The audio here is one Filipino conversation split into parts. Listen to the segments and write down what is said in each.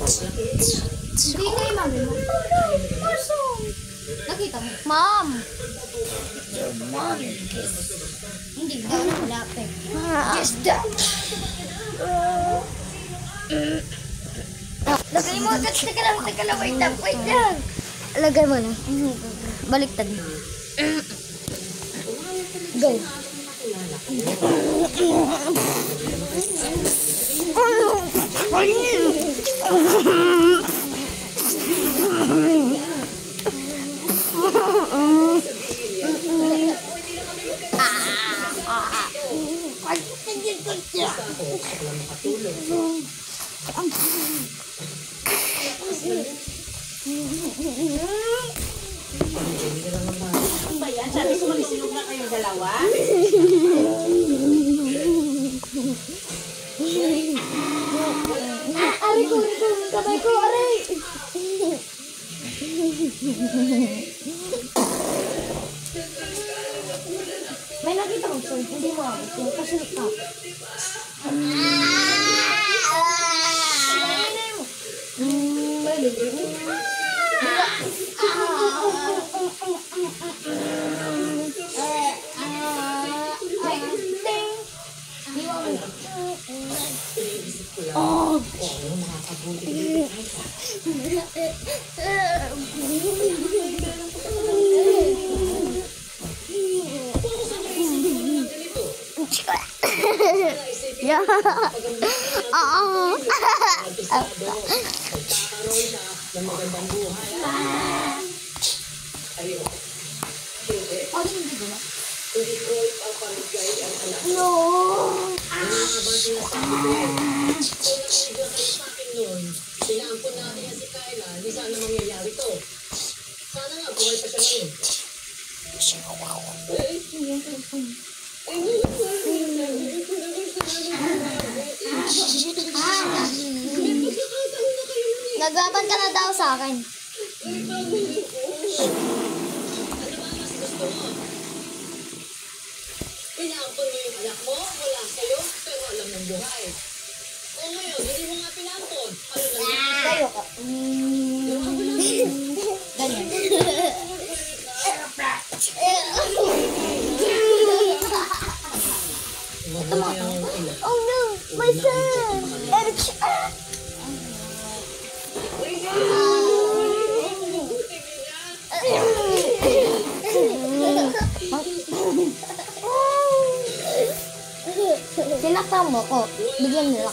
Hindi kayo mami mo. Nakita mo? Mom! Hindi daw na malapit. Yes, daw. Lagay mo. Teka lang. Wait lang. Lagay mo na. Baliktad mo. Go. Sabi ko magsisilog na kayong dalawa. Aray ko, kamay ko, aray! May nakita ko, sir. Hindi mo ako. Kasunod ka. Oh! Yeah. Sinaampun natin yan si Kyla, hindi sana mangyayari to. Sana nga, buhay pa siya Naglaban ka na daw sa akin. Ano ba mas gusto mo? Pinaampun mo yung anak mo, wala sa'yo, pero alam ng buhay. O ngayon, hindi mo nga pinaampun. Ano na yun? Tayo ka. Ganyan. Oh no, my son! Sinaktan mo ko, bigyan nila.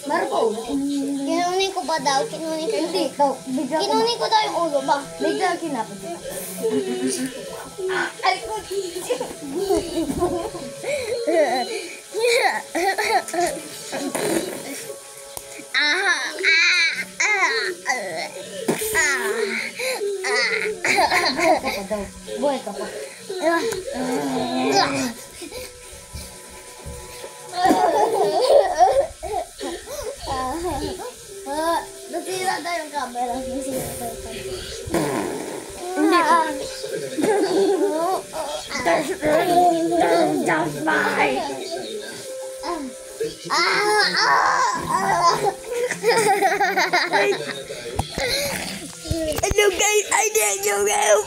Marco, kinunin ko ba daw? Kinunin ko hindi. Kinunin ko daw yung ulo ba? Bigla kinapag kita. Ay ko. Buhay ka pa. Nasira Nasisirado yung camera. Nasisirado. Hindi ko. Just bye. Ano guys? Ano guys?